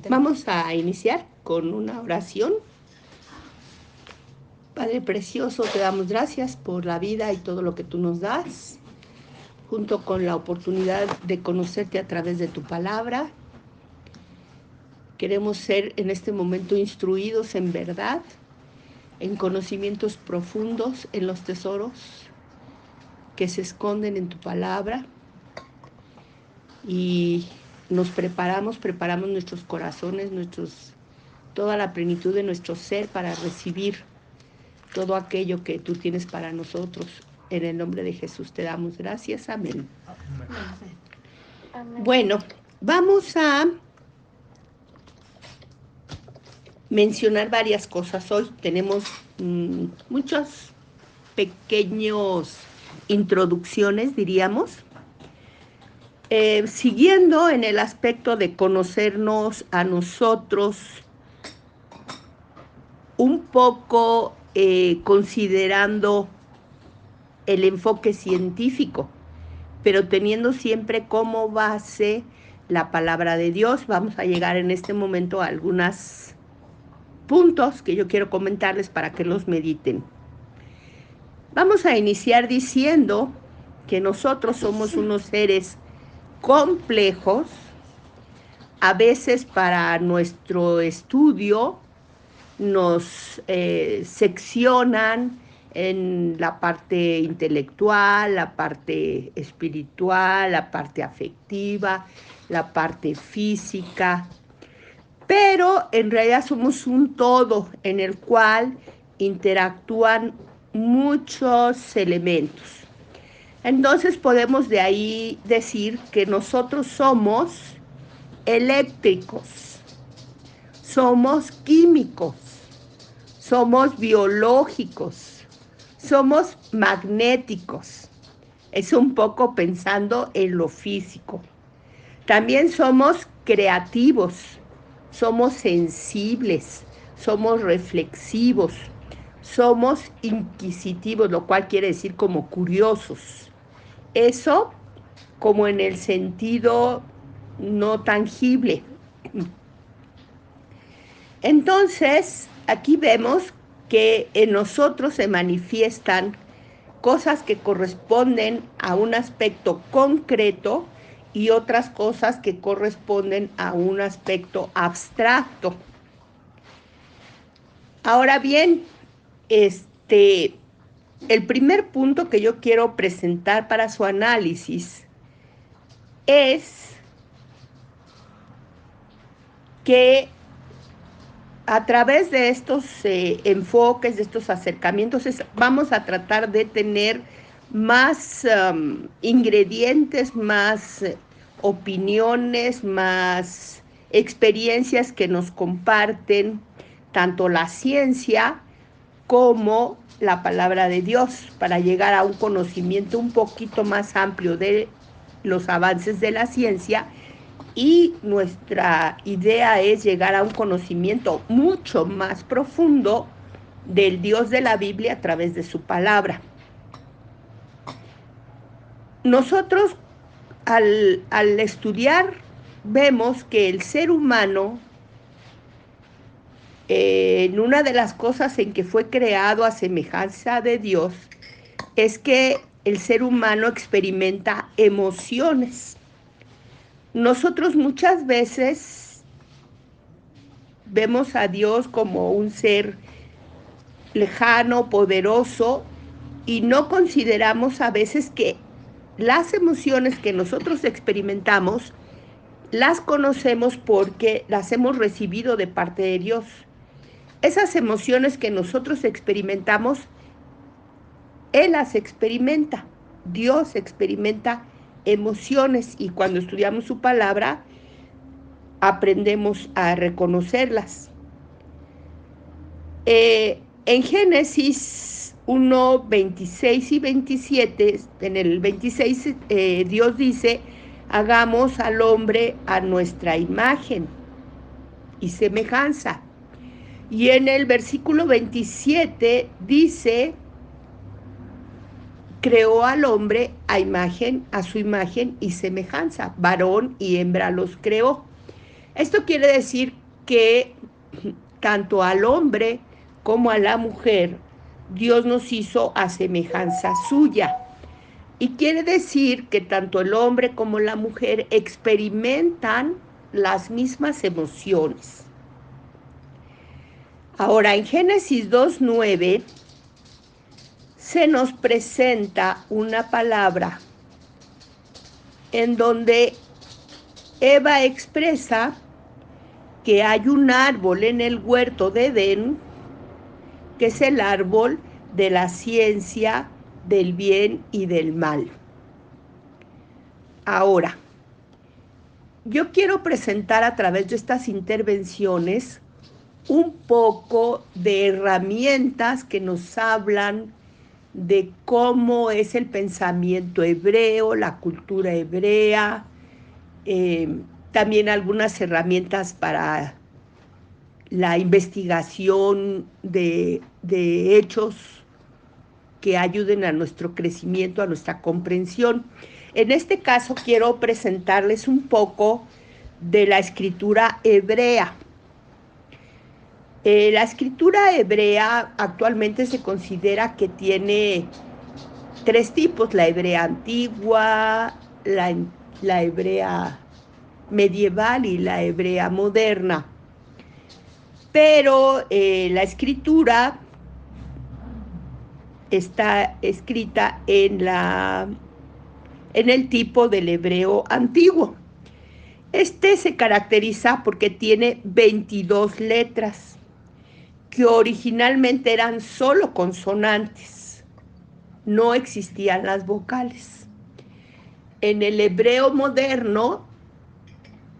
Vamos a iniciar con una oración. Padre precioso, te damos gracias por la vida y todo lo que tú nos das, junto con la oportunidad de conocerte a través de tu palabra. Queremos ser en este momento instruidos en verdad, en conocimientos profundos, en los tesoros que se esconden en tu palabra, y nos preparamos nuestros corazones, toda la plenitud de nuestro ser para recibir todo aquello que tú tienes para nosotros. En el nombre de Jesús te damos gracias. Amén. Amén. Bueno, vamos a mencionar varias cosas hoy. Tenemos muchas pequeñas introducciones, diríamos. Siguiendo en el aspecto de conocernos a nosotros, un poco considerando el enfoque científico, pero teniendo siempre como base la palabra de Dios. Vamos a llegar en este momento a algunos puntos que yo quiero comentarles para que los mediten. Vamos a iniciar diciendo que nosotros somos unos seres complejos. A veces para nuestro estudio nos seccionan en la parte intelectual, la parte espiritual, la parte afectiva, la parte física, pero en realidad somos un todo en el cual interactúan muchos elementos. Entonces podemos de ahí decir que nosotros somos eléctricos, somos químicos, somos biológicos, somos magnéticos. Es un poco pensando en lo físico. También somos creativos, somos sensibles, somos reflexivos, somos inquisitivos, lo cual quiere decir como curiosos. Eso como en el sentido no tangible. Entonces, aquí vemos que en nosotros se manifiestan cosas que corresponden a un aspecto concreto y otras cosas que corresponden a un aspecto abstracto. Ahora bien, el primer punto que yo quiero presentar para su análisis es que a través de estos enfoques, de estos acercamientos, vamos a tratar de tener más ingredientes, más opiniones, más experiencias que nos comparten tanto la ciencia como la palabra de Dios, para llegar a un conocimiento un poquito más amplio de los avances de la ciencia. Y nuestra idea es llegar a un conocimiento mucho más profundo del Dios de la Biblia a través de su palabra. Nosotros al estudiar vemos que el ser humano, en una de las cosas en que fue creado a semejanza de Dios, es que el ser humano experimenta emociones. Nosotros muchas veces vemos a Dios como un ser lejano, poderoso, y no consideramos a veces que las emociones que nosotros experimentamos las conocemos porque las hemos recibido de parte de Dios. Esas emociones que nosotros experimentamos, Él las experimenta. Dios experimenta emociones, y cuando estudiamos su palabra aprendemos a reconocerlas. En Génesis 1, 26 y 27, en el 26 Dios dice: hagamos al hombre a nuestra imagen y semejanza. Y en el versículo 27 dice: creó al hombre a su imagen y semejanza, varón y hembra los creó. Esto quiere decir que tanto al hombre como a la mujer, Dios nos hizo a semejanza suya. Y quiere decir que tanto el hombre como la mujer experimentan las mismas emociones. Ahora, en Génesis 2:9 se nos presenta una palabra en donde Eva expresa que hay un árbol en el huerto de Edén, que es el árbol de la ciencia del bien y del mal. Ahora, yo quiero presentar a través de estas intervenciones un poco de herramientas que nos hablan de cómo es el pensamiento hebreo, la cultura hebrea, también algunas herramientas para la investigación de hechos que ayuden a nuestro crecimiento, a nuestra comprensión. En este caso quiero presentarles un poco de la escritura hebrea. La escritura hebrea actualmente se considera que tiene tres tipos: la hebrea antigua, la hebrea medieval y la hebrea moderna. Pero la escritura está escrita en el tipo del hebreo antiguo. Este se caracteriza porque tiene 22 letras, que originalmente eran solo consonantes, no existían las vocales. En el hebreo moderno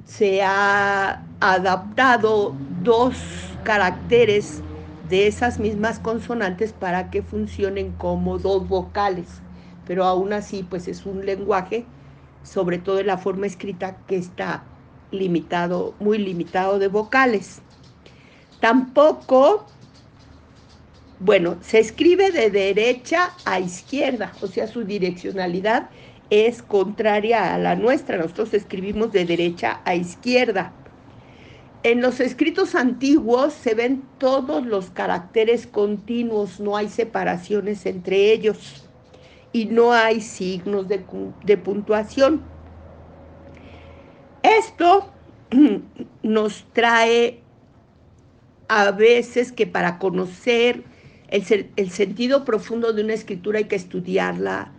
se ha adaptado 2 caracteres de esas mismas consonantes para que funcionen como 2 vocales, pero aún así pues es un lenguaje, sobre todo en la forma escrita, que está limitado, muy limitado de vocales. Tampoco, bueno, se escribe de derecha a izquierda, o sea, su direccionalidad es contraria a la nuestra. Nosotros escribimos de derecha a izquierda. En los escritos antiguos se ven todos los caracteres continuos, no hay separaciones entre ellos y no hay signos de puntuación. Esto nos trae a veces que para conocer el sentido profundo de una escritura hay que estudiarla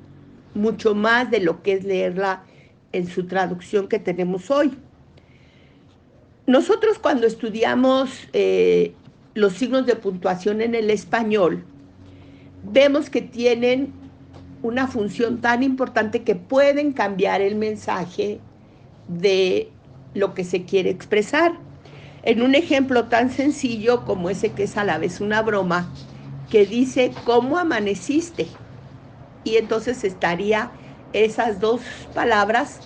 mucho más de lo que es leerla en su traducción que tenemos hoy. Nosotros cuando estudiamos los signos de puntuación en el español, vemos que tienen una función tan importante que pueden cambiar el mensaje de lo que se quiere expresar. En un ejemplo tan sencillo como ese, que es a la vez una broma, que dice ¿cómo amaneciste? Y entonces estaría esas 2 palabras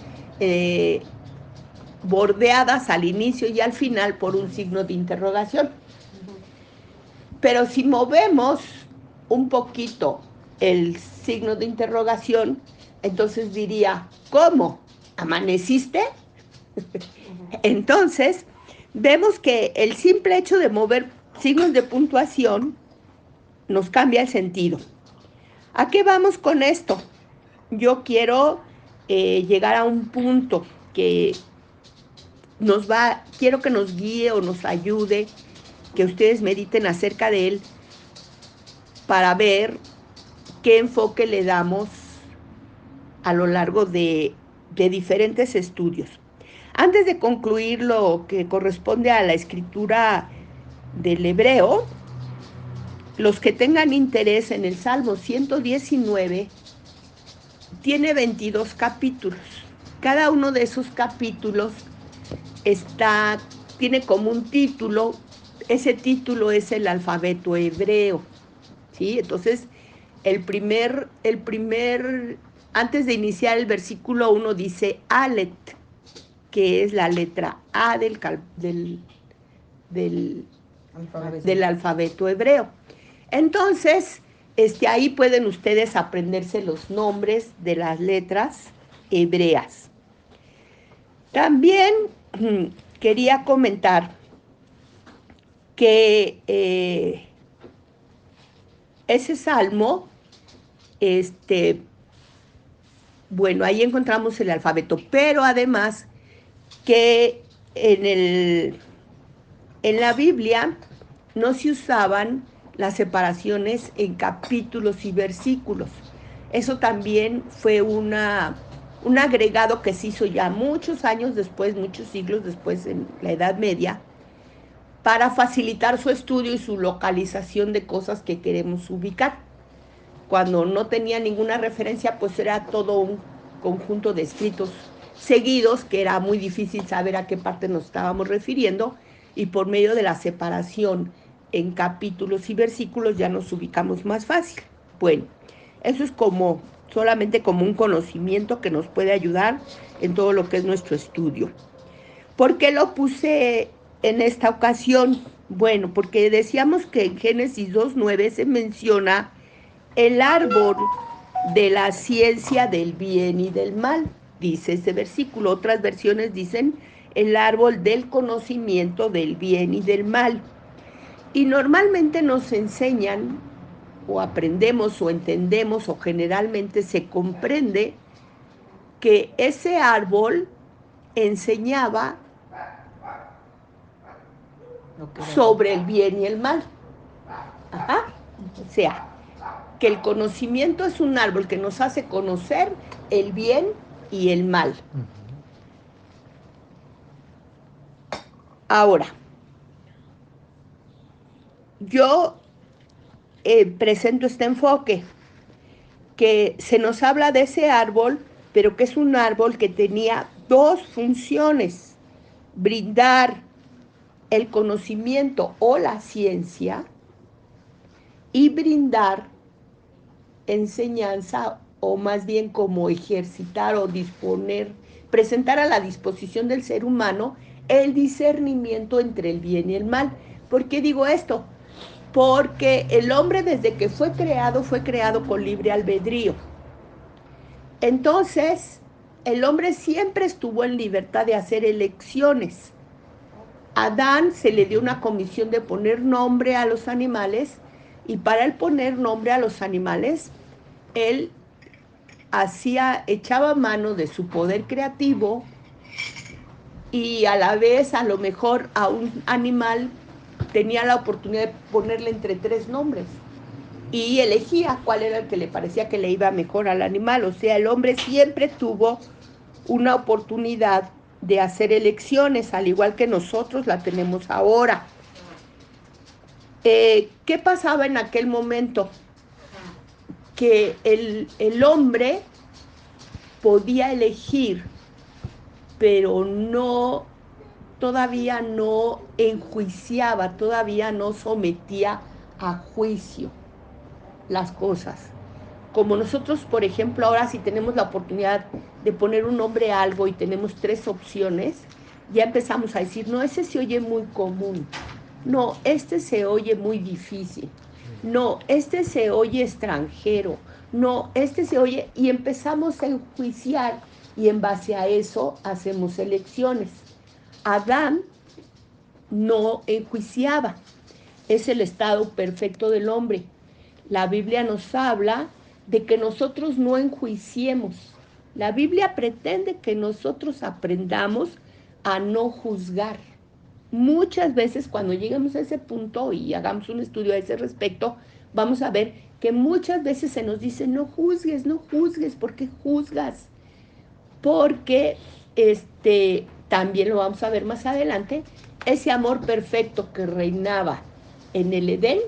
bordeadas al inicio y al final por un signo de interrogación. Pero si movemos un poquito el signo de interrogación, entonces diría ¿cómo? ¿Amaneciste? Entonces vemos que el simple hecho de mover signos de puntuación nos cambia el sentido. ¿A qué vamos con esto? Yo quiero llegar a un punto que quiero que nos guíe o nos ayude, que ustedes mediten acerca de él para ver qué enfoque le damos a lo largo de diferentes estudios. Antes de concluir lo que corresponde a la escritura del hebreo, los que tengan interés en el Salmo 119 tiene 22 capítulos. Cada uno de esos capítulos tiene como un título. Ese título es el alfabeto hebreo, ¿sí? Entonces, antes de iniciar el versículo 1 dice Alet, que es la letra A del alfabeto hebreo. Entonces, ahí pueden ustedes aprenderse los nombres de las letras hebreas. También quería comentar que ese salmo, bueno, ahí encontramos el alfabeto, pero además que en la Biblia no se usaban las separaciones en capítulos y versículos. Eso también fue un agregado que se hizo ya muchos años después, muchos siglos después, en la Edad Media, para facilitar su estudio y su localización de cosas que queremos ubicar. Cuando no tenía ninguna referencia, pues era todo un conjunto de escritos seguidos, que era muy difícil saber a qué parte nos estábamos refiriendo, y por medio de la separación en capítulos y versículos ya nos ubicamos más fácil. Bueno, eso es solamente como un conocimiento que nos puede ayudar en todo lo que es nuestro estudio. ¿Por qué lo puse en esta ocasión? Bueno, porque decíamos que en Génesis 2:9 se menciona el árbol de la ciencia del bien y del mal, dice ese versículo. Otras versiones dicen el árbol del conocimiento del bien y del mal. Y normalmente nos enseñan, o aprendemos, o entendemos, o generalmente se comprende que ese árbol enseñaba sobre el bien y el mal. Ajá. O sea, que el conocimiento es un árbol que nos hace conocer el bien y el mal. Ahora, yo presento este enfoque, que se nos habla de ese árbol, pero que es un árbol que tenía dos funciones: brindar el conocimiento o la ciencia y brindar enseñanza, o más bien como ejercitar o disponer, presentar a la disposición del ser humano el discernimiento entre el bien y el mal. ¿Por qué digo esto? Porque el hombre, desde que fue creado con libre albedrío. Entonces, el hombre siempre estuvo en libertad de hacer elecciones. A Adán se le dio una comisión de poner nombre a los animales, y para él poner nombre a los animales, él echaba mano de su poder creativo, y a la vez, a lo mejor, a un animal tenía la oportunidad de ponerle entre 3 nombres, y elegía cuál era el que le parecía que le iba mejor al animal. O sea, el hombre siempre tuvo una oportunidad de hacer elecciones, al igual que nosotros la tenemos ahora. ¿Qué pasaba en aquel momento? Que el hombre podía elegir, pero todavía no enjuiciaba, todavía no sometía a juicio las cosas. Como nosotros, por ejemplo, ahora si tenemos la oportunidad de poner un nombre a algo y tenemos 3 opciones, ya empezamos a decir, no, ese se oye muy común, no, este se oye muy difícil, no, este se oye extranjero, no, este se oye, y empezamos a enjuiciar, y en base a eso hacemos elecciones. Adán no enjuiciaba, es el estado perfecto del hombre. La Biblia nos habla de que nosotros no enjuiciemos. La Biblia pretende que nosotros aprendamos a no juzgar. Muchas veces, cuando lleguemos a ese punto y hagamos un estudio a ese respecto, vamos a ver que muchas veces se nos dice, no juzgues, no juzgues. ¿Por qué juzgas? Porque también lo vamos a ver más adelante, ese amor perfecto que reinaba en el Edén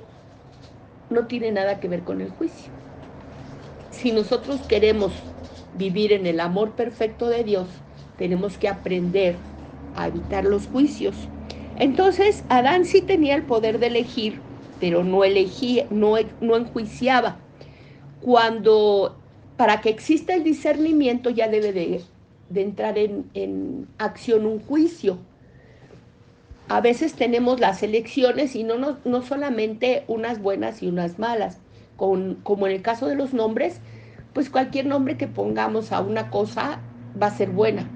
no tiene nada que ver con el juicio. Si nosotros queremos vivir en el amor perfecto de Dios, tenemos que aprender a evitar los juicios. Entonces, Adán sí tenía el poder de elegir, pero no elegía, no enjuiciaba. Para que exista el discernimiento, ya debe de entrar en acción un juicio. A veces tenemos las elecciones, y no solamente unas buenas y unas malas, como en el caso de los nombres, pues cualquier nombre que pongamos a una cosa va a ser buena,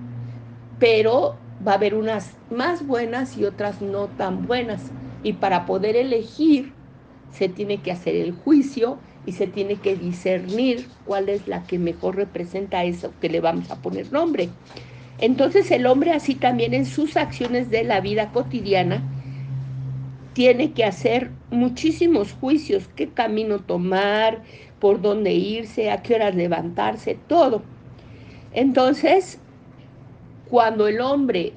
pero va a haber unas más buenas y otras no tan buenas. Y para poder elegir, se tiene que hacer el juicio y se tiene que discernir cuál es la que mejor representa eso que le vamos a poner nombre. Entonces el hombre así también en sus acciones de la vida cotidiana tiene que hacer muchísimos juicios, qué camino tomar, por dónde irse, a qué horas levantarse, todo. Entonces, cuando el hombre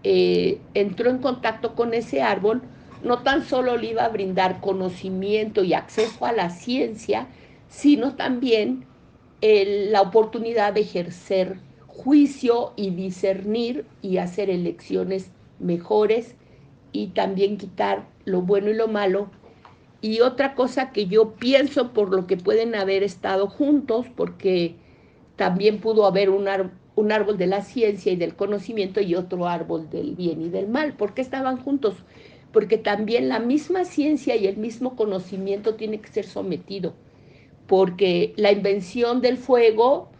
entró en contacto con ese árbol, no tan solo le iba a brindar conocimiento y acceso a la ciencia, sino también la oportunidad de ejercer juicio y discernir y hacer elecciones mejores y también quitar lo bueno y lo malo. Y otra cosa que yo pienso por lo que pueden haber estado juntos, porque también pudo haber un árbol de la ciencia y del conocimiento y otro árbol del bien y del mal. ¿Por qué estaban juntos? Porque también la misma ciencia y el mismo conocimiento tiene que ser sometido, porque la invención del fuego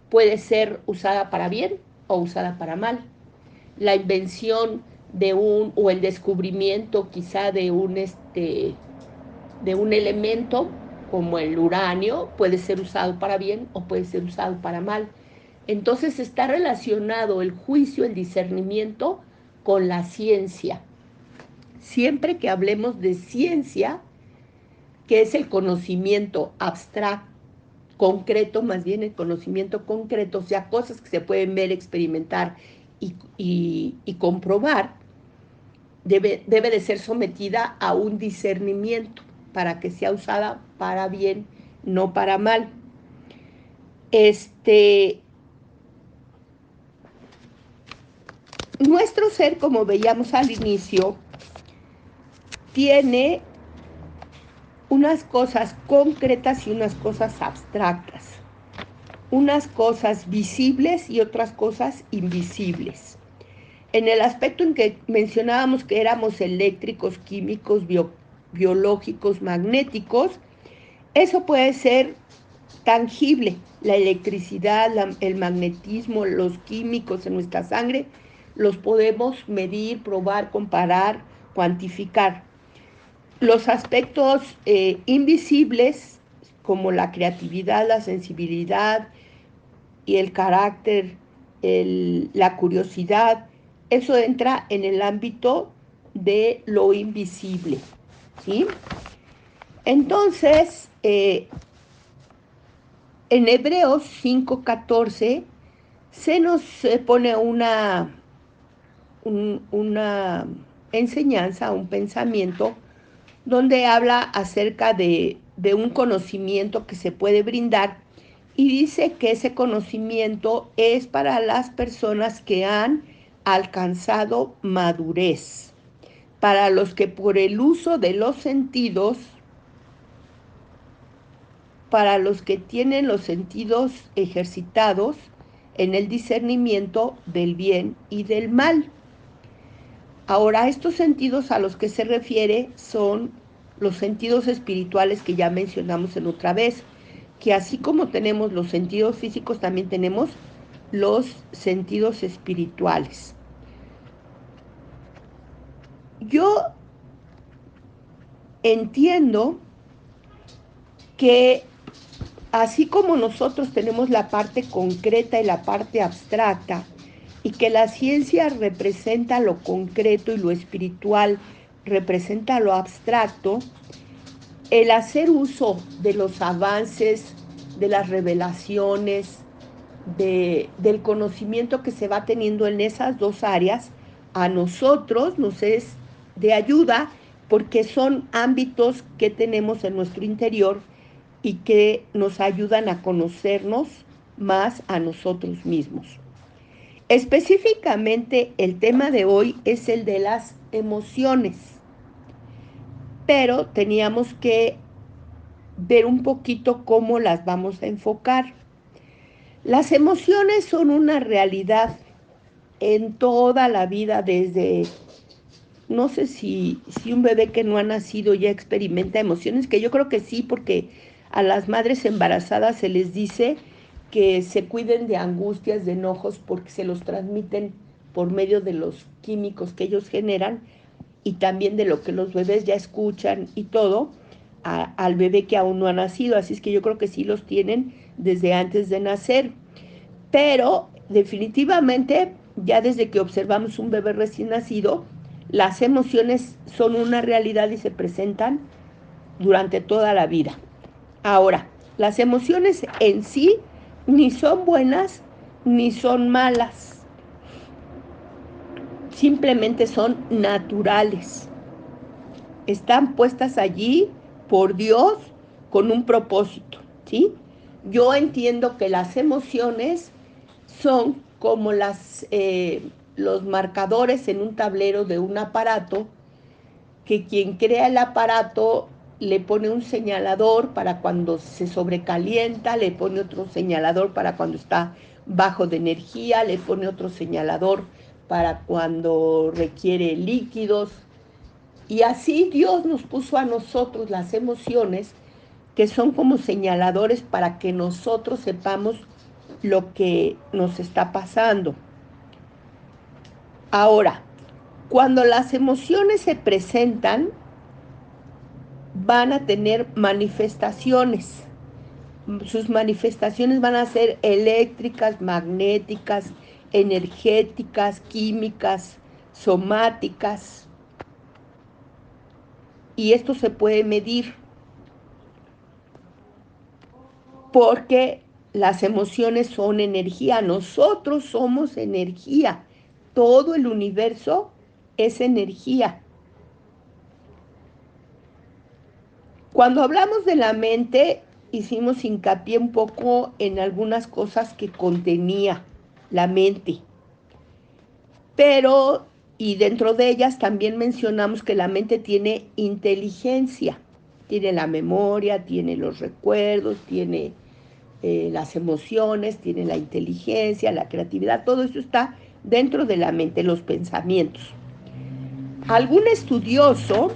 puede ser usada para bien o usada para mal. La invención o el descubrimiento quizá de un elemento como el uranio puede ser usado para bien o puede ser usado para mal. Entonces está relacionado el juicio, el discernimiento con la ciencia. Siempre que hablemos de ciencia, que es el conocimiento abstracto, concreto, más bien el conocimiento concreto, o sea, cosas que se pueden ver, experimentar y comprobar, debe de ser sometida a un discernimiento para que sea usada para bien, no para mal. Nuestro ser, como veíamos al inicio, tiene unas cosas concretas y unas cosas abstractas, unas cosas visibles y otras cosas invisibles. En el aspecto en que mencionábamos que éramos eléctricos, químicos, biológicos, magnéticos, eso puede ser tangible, la electricidad, el magnetismo, los químicos en nuestra sangre, los podemos medir, probar, comparar, cuantificar. Los aspectos invisibles, como la creatividad, la sensibilidad y el carácter, la curiosidad, eso entra en el ámbito de lo invisible, ¿sí? Entonces, en Hebreos 5:14 se nos pone una enseñanza, un pensamiento, donde habla acerca de un conocimiento que se puede brindar y dice que ese conocimiento es para las personas que han alcanzado madurez, para los que por el uso de los sentidos, para los que tienen los sentidos ejercitados en el discernimiento del bien y del mal. Ahora, estos sentidos a los que se refiere son los sentidos espirituales que ya mencionamos en otra vez, que así como tenemos los sentidos físicos, también tenemos los sentidos espirituales. Yo entiendo que así como nosotros tenemos la parte concreta y la parte abstracta, y que la ciencia representa lo concreto y lo espiritual representa lo abstracto, el hacer uso de los avances, de las revelaciones, del conocimiento que se va teniendo en esas dos áreas, a nosotros nos es de ayuda porque son ámbitos que tenemos en nuestro interior y que nos ayudan a conocernos más a nosotros mismos. Específicamente el tema de hoy es el de las emociones, pero teníamos que ver un poquito cómo las vamos a enfocar. Las emociones son una realidad en toda la vida, desde, no sé si un bebé que no ha nacido ya experimenta emociones, que yo creo que sí, porque a las madres embarazadas se les dice que se cuiden de angustias, de enojos, porque se los transmiten por medio de los químicos que ellos generan y también de lo que los bebés ya escuchan y todo, al bebé que aún no ha nacido. Así es que yo creo que sí los tienen desde antes de nacer. Pero definitivamente, ya desde que observamos un bebé recién nacido, las emociones son una realidad y se presentan durante toda la vida. Ahora, las emociones en sí ni son buenas ni son malas. Simplemente son naturales. Están puestas allí por Dios con un propósito, ¿sí? Yo entiendo que las emociones son como los marcadores en un tablero de un aparato, que quien crea el aparato le pone un señalador para cuando se sobrecalienta, le pone otro señalador para cuando está bajo de energía, le pone otro señalador para cuando requiere líquidos. Y así Dios nos puso a nosotros las emociones, que son como señaladores para que nosotros sepamos lo que nos está pasando. Ahora, cuando las emociones se presentan, van a tener manifestaciones. Sus manifestaciones van a ser eléctricas, magnéticas, energéticas, químicas, somáticas. Y esto se puede medir porque las emociones son energía. Nosotros somos energía. Todo el universo es energía. Cuando hablamos de la mente, hicimos hincapié un poco en algunas cosas que contenía la mente. Pero, y dentro de ellas también mencionamos que la mente tiene inteligencia. Tiene la memoria, tiene los recuerdos, tiene las emociones, tiene la inteligencia, la creatividad. Todo eso está dentro de la mente, los pensamientos. Algún estudioso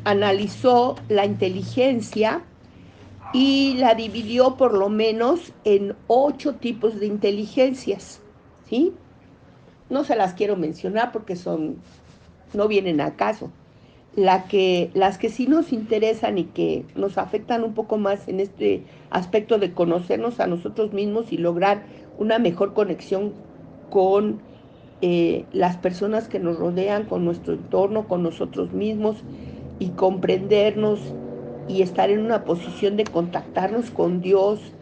analizó la inteligencia y la dividió por lo menos en 8 tipos de inteligencias, ¿sí? No se las quiero mencionar porque no vienen al caso. Las que sí nos interesan y que nos afectan un poco más en este aspecto de conocernos a nosotros mismos y lograr una mejor conexión con las personas que nos rodean, con nuestro entorno, con nosotros mismos, y comprendernos y estar en una posición de contactarnos con Dios,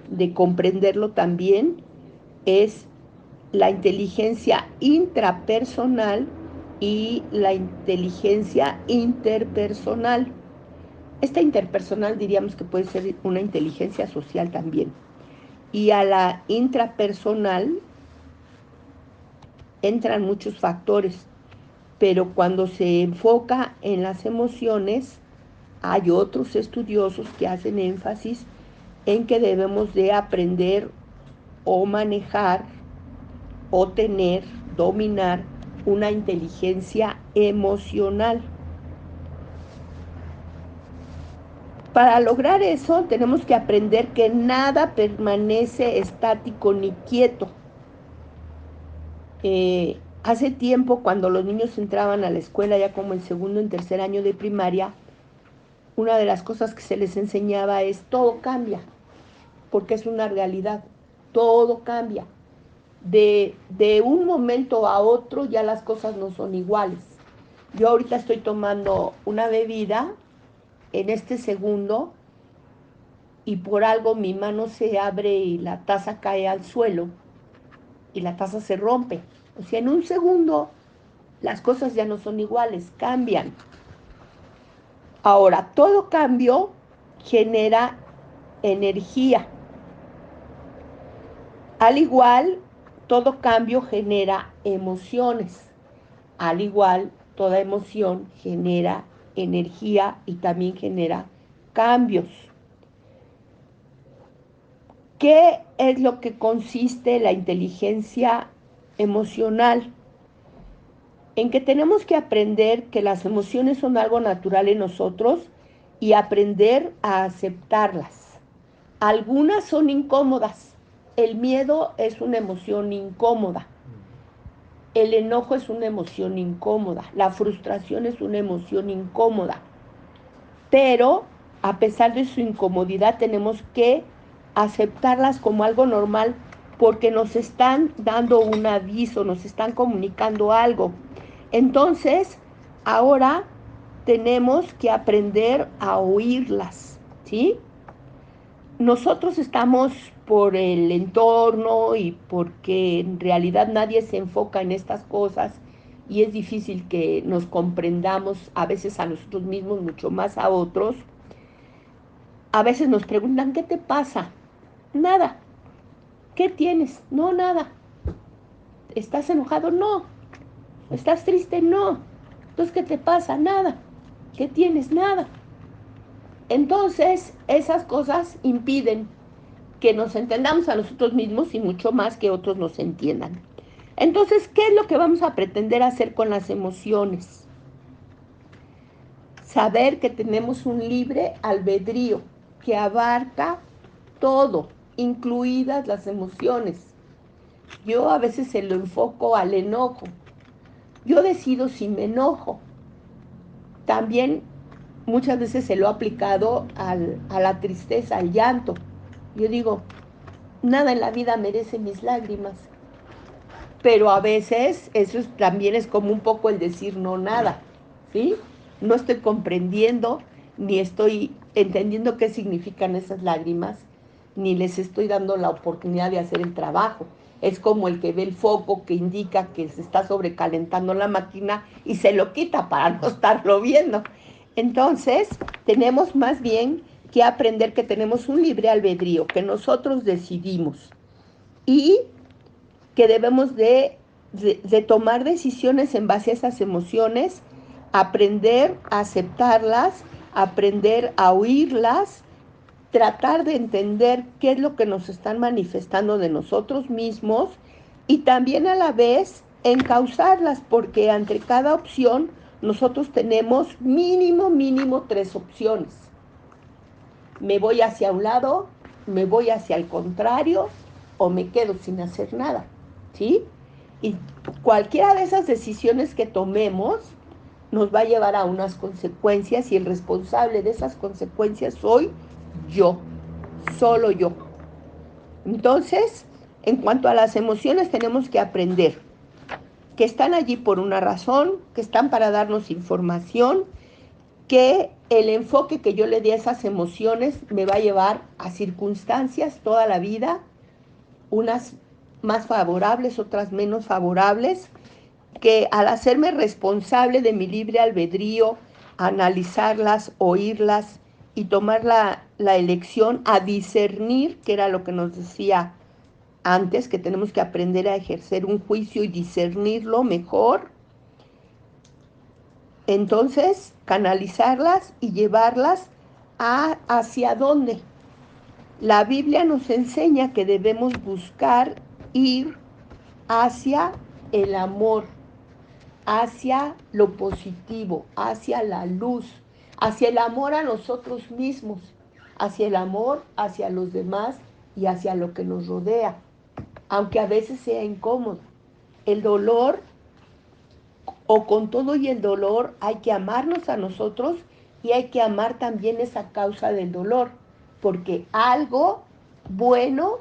de comprenderlo también, es la inteligencia intrapersonal y la inteligencia interpersonal. Esta interpersonal diríamos que puede ser una inteligencia social también. Y a la intrapersonal entran muchos factores, pero cuando se enfoca en las emociones, hay otros estudiosos que hacen énfasis en que debemos de aprender o manejar o tener, dominar una inteligencia emocional. Para lograr eso tenemos que aprender que nada permanece estático ni quieto. Hace tiempo, cuando los niños entraban a la escuela, ya como en segundo y tercer año de primaria, una de las cosas que se les enseñaba es todo cambia, porque es una realidad, todo cambia. De un momento a otro ya las cosas no son iguales. Yo ahorita estoy tomando una bebida en este segundo y por algo mi mano se abre y la taza cae al suelo y la taza se rompe. O sea, en un segundo las cosas ya no son iguales, cambian. Ahora, todo cambio genera energía. Al igual, todo cambio genera emociones. Al igual, toda emoción genera energía y también genera cambios. ¿Qué es lo que consiste la inteligencia emocional? En que tenemos que aprender que las emociones son algo natural en nosotros y aprender a aceptarlas. Algunas son incómodas. El miedo es una emoción incómoda. El enojo es una emoción incómoda, la frustración es una emoción incómoda, pero a pesar de su incomodidad tenemos que aceptarlas como algo normal porque nos están dando un aviso, nos están comunicando algo. Entonces, ahora tenemos que aprender a oírlas, ¿sí? Nosotros estamos por el entorno y porque en realidad nadie se enfoca en estas cosas y es difícil que nos comprendamos a veces a nosotros mismos, mucho más a otros. A veces nos preguntan, ¿qué te pasa? Nada. ¿Qué tienes? No, nada. ¿Estás enojado? No. ¿Estás triste? No. Entonces, ¿qué te pasa? Nada. ¿Qué tienes? Nada. Entonces, esas cosas impiden que nos entendamos a nosotros mismos y mucho más que otros nos entiendan. Entonces, ¿qué es lo que vamos a pretender hacer con las emociones? Saber que tenemos un libre albedrío que abarca todo, incluidas las emociones. Yo a veces se lo enfoco al enojo. Yo decido si me enojo. También muchas veces se lo ha aplicado a la tristeza, al llanto. Yo digo, nada en la vida merece mis lágrimas. Pero a veces eso también es como un poco el decir no nada, ¿sí? No estoy comprendiendo, ni estoy entendiendo qué significan esas lágrimas, ni les estoy dando la oportunidad de hacer el trabajo. Es como el que ve el foco que indica que se está sobrecalentando la máquina y se lo quita para no estarlo viendo. Entonces, tenemos más bien que aprender que tenemos un libre albedrío, que nosotros decidimos. Y que debemos de tomar decisiones en base a esas emociones, aprender a aceptarlas, aprender a oírlas, tratar de entender qué es lo que nos están manifestando de nosotros mismos y también a la vez encauzarlas, porque ante cada opción nosotros tenemos mínimo 3 opciones. Me voy hacia un lado, me voy hacia el contrario o me quedo sin hacer nada, ¿sí? Y cualquiera de esas decisiones que tomemos nos va a llevar a unas consecuencias y el responsable de esas consecuencias soy yo, solo yo. Entonces, en cuanto a las emociones tenemos que aprender que están allí por una razón, que están para darnos información, que el enfoque que yo le dé a esas emociones me va a llevar a circunstancias toda la vida, unas más favorables, otras menos favorables, que al hacerme responsable de mi libre albedrío, analizarlas, oírlas y tomar la elección a discernir, que era lo que nos decía antes, que tenemos que aprender a ejercer un juicio y discernirlo mejor, entonces canalizarlas y llevarlas hacia dónde. La Biblia nos enseña que debemos buscar ir hacia el amor, hacia lo positivo, hacia la luz, hacia el amor a nosotros mismos, hacia el amor hacia los demás y hacia lo que nos rodea, aunque a veces sea incómodo. El dolor, o con todo y el dolor, hay que amarnos a nosotros y hay que amar también esa causa del dolor, porque algo bueno,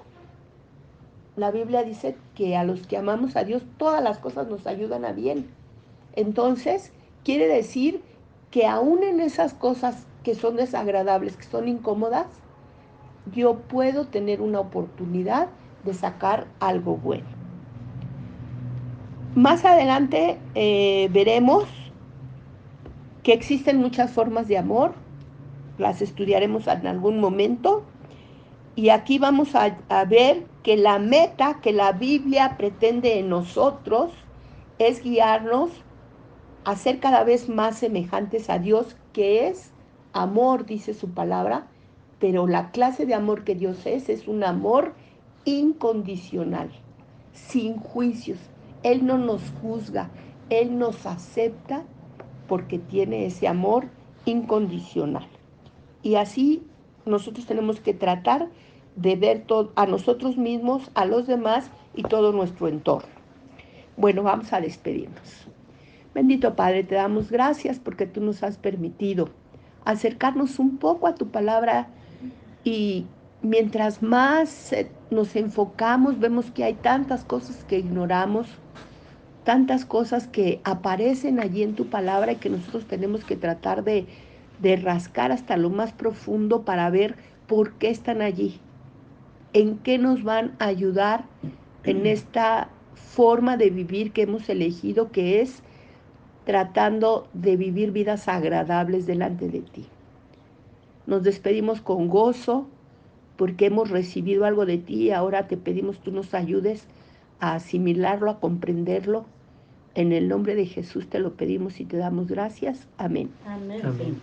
la Biblia dice que a los que amamos a Dios todas las cosas nos ayudan a bien. Entonces, quiere decir que aún en esas cosas que son desagradables, que son incómodas, yo puedo tener una oportunidad de sacar algo bueno. Más adelante veremos que existen muchas formas de amor, las estudiaremos en algún momento, y aquí vamos a ver que la meta que la Biblia pretende en nosotros es guiarnos a ser cada vez más semejantes a Dios, que es amor, dice su palabra, pero la clase de amor que Dios es un amor incondicional, sin juicios. Él no nos juzga, Él nos acepta porque tiene ese amor incondicional. Y así nosotros tenemos que tratar de ver a nosotros mismos, a los demás y todo nuestro entorno. Bueno, vamos a despedirnos. Bendito Padre, te damos gracias porque tú nos has permitido acercarnos un poco a tu palabra y mientras más nos enfocamos, vemos que hay tantas cosas que ignoramos, tantas cosas que aparecen allí en tu palabra y que nosotros tenemos que tratar de rascar hasta lo más profundo para ver por qué están allí, en qué nos van a ayudar en esta forma de vivir que hemos elegido, que es tratando de vivir vidas agradables delante de ti. Nos despedimos con gozo porque hemos recibido algo de ti y ahora te pedimos tú nos ayudes a asimilarlo, a comprenderlo. En el nombre de Jesús te lo pedimos y te damos gracias. Amén. Amén. Amén.